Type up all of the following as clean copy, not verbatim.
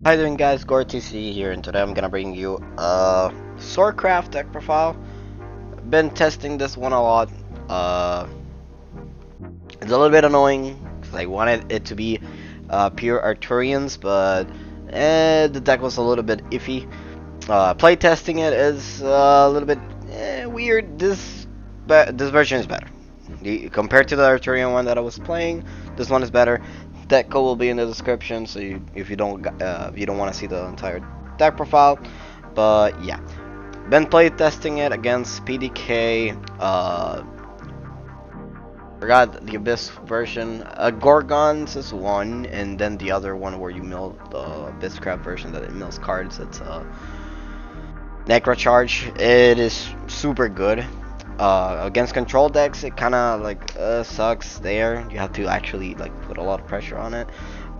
How you doing, guys? GoreTC here, and today I'm gonna bring you a Swordcraft deck profile. Been testing this one a lot. It's a little bit annoying because I wanted it to be pure Arthurians, but the deck was a little bit iffy. Playtesting it is a little bit weird. This version is better. Compared to the Arthurian one that I was playing, this one is better. Deck code will be in the description, so if you don't want to see the entire deck profile, but yeah, been playtesting it against PDK. Forgot the Abyss version. Gorgons is one, and then the other one where you mill the Abysscraft version that it mills cards. It's Necrocharge. It is super good. Against control decks, it kind of like sucks there. You have to actually like put a lot of pressure on it.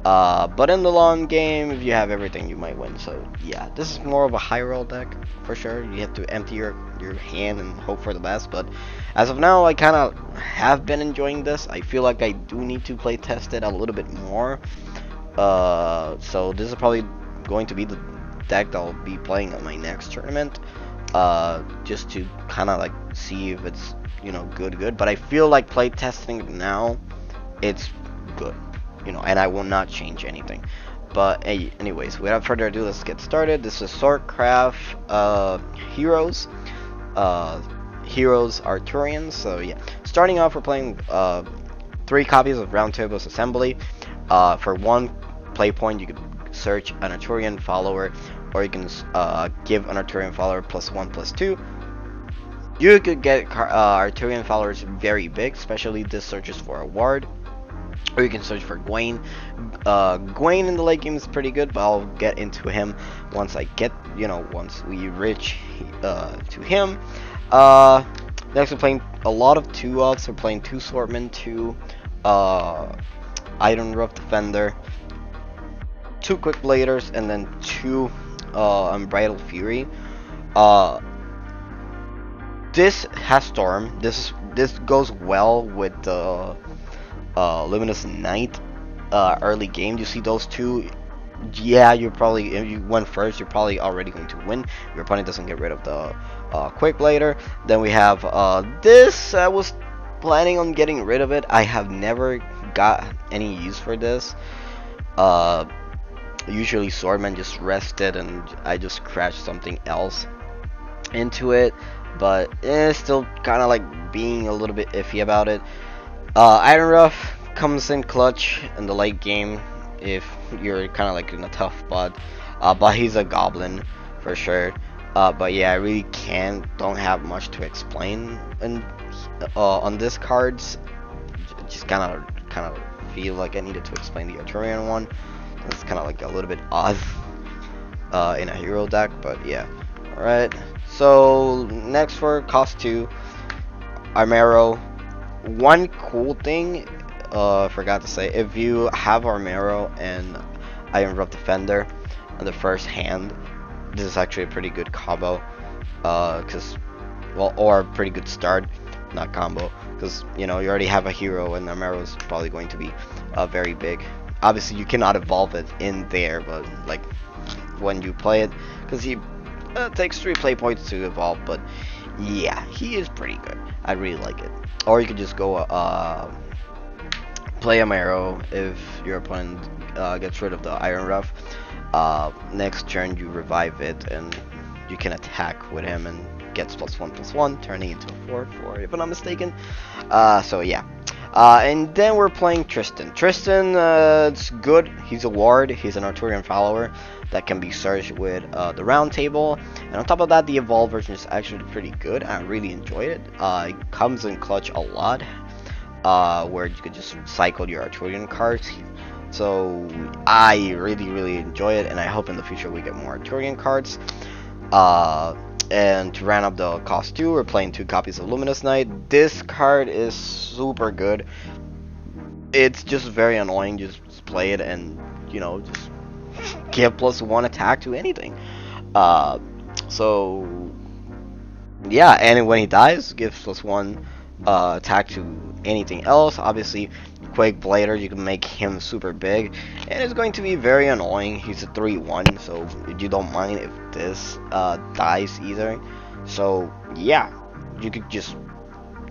But in the long game, if you have everything, you might win. So yeah, this is more of a high roll deck for sure. You have to empty your hand and hope for the best. But as of now, I kind of have been enjoying this. I feel like I do need to play test it a little bit more. So this is probably going to be the deck that I'll be playing at my next tournament. Just to kind of like see if it's good. But I feel like play testing now, it's good. And I will not change anything. But anyways, without further ado, let's get started. This is Swordcraft Heroes. Heroes Arthurians. So yeah, starting off, we're playing 3 copies of Round Table's Assembly. For 1 play point, you could search an Arthurian follower, or you can give an Arthurian follower +1/+2. You could get Arthurian followers very big, especially this searches for a ward. Or you can search for Gwaine. Gwaine in the late game is pretty good, but I'll get into him once once we reach to him. Next, we're playing a lot of 2-ups. We're playing 2 Swordmen, 2 Iron Rough Defender, 2 Quick Bladers, and then 2 Unbridled Fury. This has Storm. This goes well with the Luminous Knight early game. You see those 2. Yeah, you're probably, if you went first, you're probably already going to win. Your opponent doesn't get rid of the Quick Blader. Then we have this. I was planning on getting rid of it. I have never got any use for this. Usually Swordman just rested and I just crashed something else into it, but it's still kind of like being a little bit iffy about it. Iron Rough comes in clutch in the late game if you're kind of like in a tough spot, but he's a goblin for sure. But yeah, I really don't have much to explain on this cards. Just kind of feel like I needed to explain the Arthurian one. It's kind of like a little bit odd in a hero deck, but yeah. Alright, so next for cost 2, Armero. One cool thing, forgot to say, if you have Armero and Iron Rough Defender on the first hand, this is actually a pretty good combo. Or a pretty good start, not combo, because you already have a hero, and Armero is probably going to be very big. Obviously, you cannot evolve it in there, but like when you play it, because he takes 3 play points to evolve. But yeah, he is pretty good. I really like it. Or you could just go play Armero if your opponent gets rid of the Iron Rough. Next turn, you revive it, and you can attack with him and gets +1/+1, turning into a 4/4 if I'm not mistaken. So yeah. And then we're playing Tristan. Tristan, it's good. He's a ward. He's an Arthurian follower that can be searched with the Round Table. And on top of that, the Evolve version is actually pretty good. I really enjoy it. It comes in clutch a lot, where you could just cycle your Arthurian cards. So I really enjoy it, and I hope in the future we get more Arthurian cards. And to round up the cost 2, we're playing 2 copies of Luminous Knight. This card is super good. It's just very annoying. Just play it and just give +1 attack to anything. So yeah, and when he dies, gives +1 attack to anything else. Obviously, Quake Blader, you can make him super big, and it's going to be very annoying. He's a 3-1, so you don't mind if this dies either. So yeah, you could just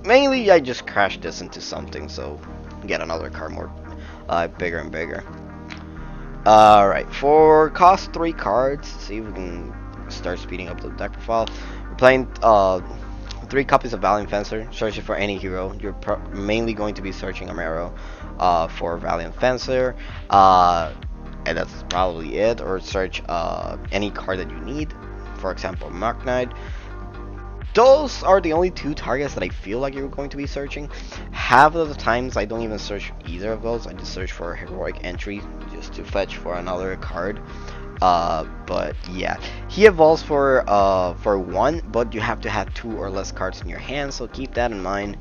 mainly I just crash this into something, so get another card more bigger and bigger. Alright, for cost 3 cards, see if we can start speeding up the deck profile. We're playing 3 copies of Valiant Fencer, searching for any hero. You're mainly going to be searching Amaro for Valiant Fencer, and that's probably it, or search any card that you need, for example, Mark Knight. Those are the only 2 targets that I feel like you're going to be searching. Half of the times I don't even search either of those. I just search for a heroic entry just to fetch for another card. But yeah, he evolves for 1, but you have to have 2 or less cards in your hand, so keep that in mind.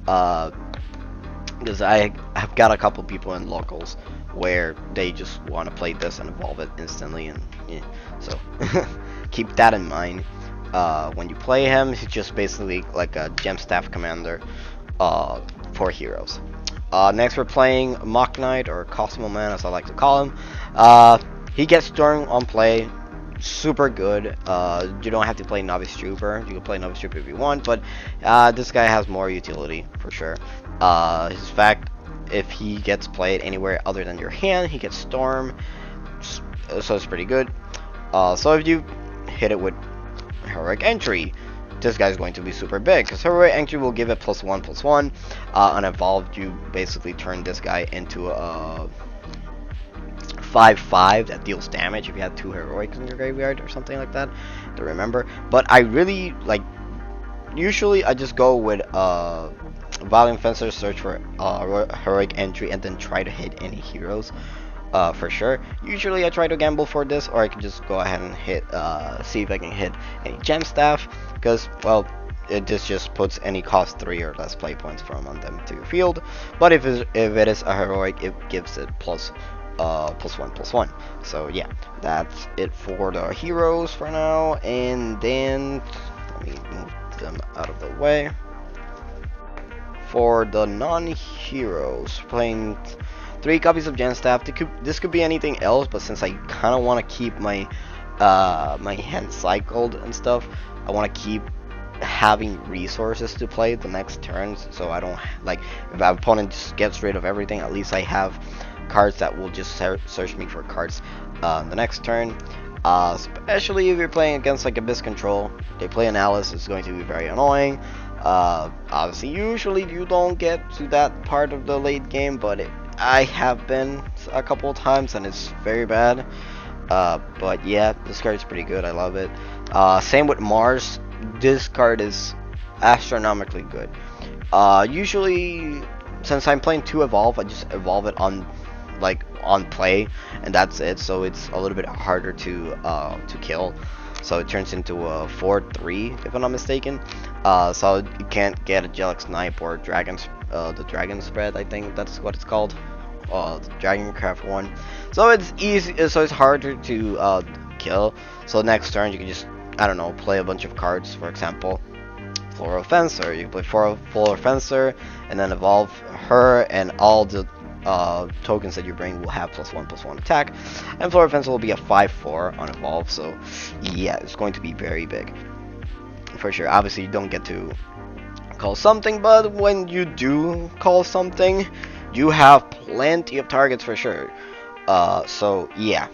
Because I have got a couple people in locals where they just want to play this and evolve it instantly, and yeah, so keep that in mind. When you play him, he's just basically like a gem staff commander for heroes. Next we're playing Mock Knight, or Cosmo Man as I like to call him. He gets Storm on play, super good. You don't have to play Novice Trooper. You can play Novice Trooper if you want, but this guy has more utility for sure. His fact, if he gets played anywhere other than your hand, he gets Storm, so it's pretty good. So if you hit it with Heroic Entry, this guy's going to be super big, because Heroic Entry will give it +1/+1. On evolved, you basically turn this guy into a 5/5 that deals damage if you have 2 heroics in your graveyard or something like that, to remember. But I really like, usually I just go with Valiant Fencer, search for heroic entry, and then try to hit any heroes for sure. Usually I try to gamble for this, or I can just go ahead and hit see if I can hit any gem staff, because well, this just puts any cost 3 or less play points from on them to your field. But if it is a heroic, it gives it +1/+1. So yeah, that's it for the heroes for now, and then let me move them out of the way. For the non-heroes, playing 3 copies of Gen Staff. This could be anything else, but since I kind of want to keep my my hand cycled and stuff, I want to keep having resources to play the next turns, so I don't, like, if my opponent just gets rid of everything, at least I have cards that will just search me for cards the next turn. Especially if you're playing against like Abyss Control, they play an Alice, it's going to be very annoying. Obviously, usually you don't get to that part of the late game, but I have been a couple of times, and it's very bad. But yeah, this card is pretty good. I love it. Same with Mars. This card is astronomically good. Usually, since I'm playing 2 evolve, I just evolve it on play, and that's it. So it's a little bit harder to kill. So it turns into a 4/3 if I'm not mistaken. So you can't get a Angelic Snipe or the Dragon Spread, I think that's what it's called. The Dragon Craft one. So it's easy. So it's harder to kill. So next turn you can just, I don't know, play a bunch of cards. For example, Floral Fencer. You play Floral Fencer and then evolve her, and all the tokens that you bring will have +1/+1 attack, and Floral Fencer will be a 5/4 on evolve. So yeah, it's going to be very big for sure. Obviously, you don't get to call something, but when you do call something, you have plenty of targets for sure. So yeah.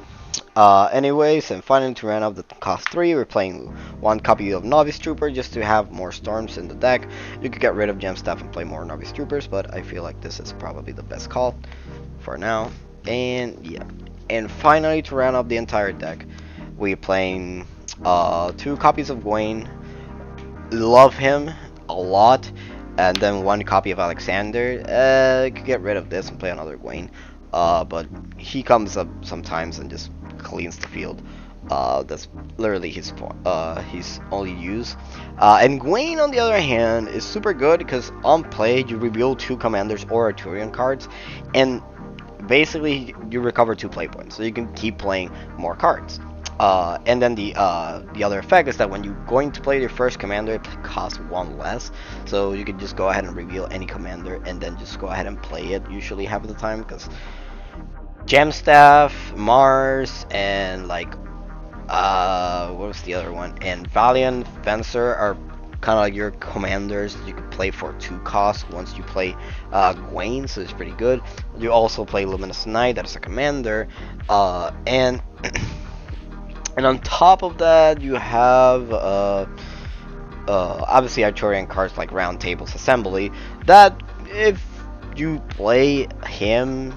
Anyways, and finally, to round up the cost 3, we're playing 1 copy of Novice Trooper just to have more storms in the deck. You could get rid of Gem Staff and play more Novice Troopers, but I feel like this is probably the best call for now. And yeah, and finally, to round up the entire deck, we're playing 2 copies of Gwaine. Love him a lot. And then 1 copy of Alexander. You could get rid of this and play another Gwaine. But he comes up sometimes and just cleans the field. That's literally his only use. And Gwaine, on the other hand, is super good because on play you reveal 2 commanders or Arthurian cards, and basically you recover 2 play points, so you can keep playing more cards. And then the other effect is that when you're going to play your first commander, it costs one less. So you can just go ahead and reveal any commander and then just go ahead and play it. Usually half of the time, because Gemstaff, Mars, and like what was the other one? And Valiant Fencer are kind of like your commanders that you could play for 2 costs once you play Gwaine, so it's pretty good. You also play Luminous Knight, that is a commander, and and on top of that you have obviously Arthurian cards like Round Tables Assembly, that if you play him,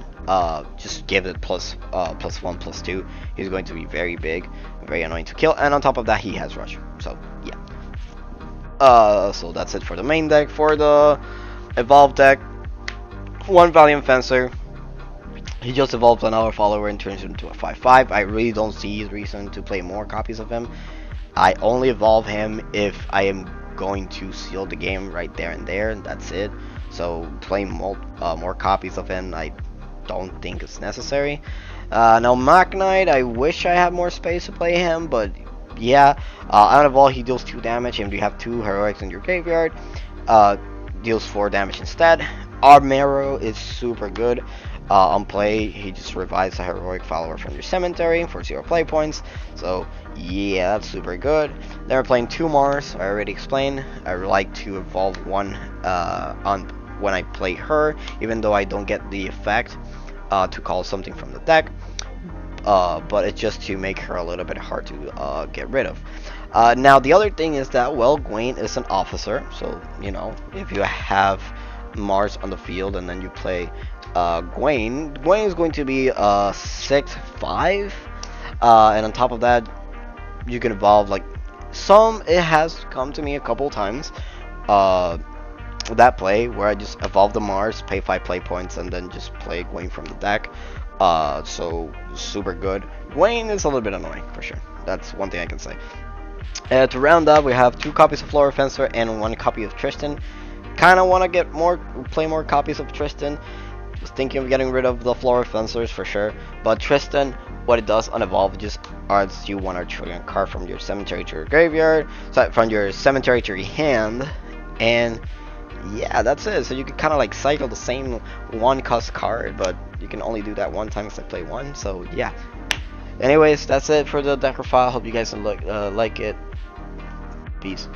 just give it +1/+2. He's going to be very big, very annoying to kill, and on top of that he has rush. So yeah. So that's it for the main deck. For the evolved deck, 1 Valiant Fencer. He just evolves another follower and turns into a 5/5. I really don't see reason to play more copies of him. I only evolve him if I am going to seal the game right there and there, and that's it. So playing more copies of him, I don't think it's necessary. Now Mach Knight, I wish I had more space to play him, but yeah. Out of all, he deals 2 damage, and you have 2 heroics in your graveyard. Deals 4 damage instead. Armero is super good. On play, he just revives a heroic follower from your cemetery for 0 play points. So yeah, that's super good. Then we're playing 2 Mars. I already explained. I like to evolve 1 on when I play her, even though I don't get the effect to call something from the deck. But it's just to make her a little bit hard to get rid of. Now the other thing is that, well, Gwaine is an officer, so you know, if you have Mars on the field and then you play Gwaine is going to be 6/5, and on top of that you can evolve like it has come to me a couple times, that play where I just evolve the Mars, pay 5 play points, and then just play Gwaine from the deck. So super good. Gwaine is a little bit annoying for sure. That's one thing I can say. To round up, we have 2 copies of Flora Fencer and 1 copy of Tristan. Kind of want to play more copies of Tristan. Was thinking of getting rid of the Flora Fencers for sure. But Tristan, what it does on evolve, just adds you 1 Arthurian card from your cemetery to your graveyard, from your cemetery to your hand, and yeah, that's it. So you can kind of like cycle the same 1 cost card, but you can only do that 1 time because I play 1. So yeah. Anyways, that's it for the deck profile. Hope you guys like it. Peace.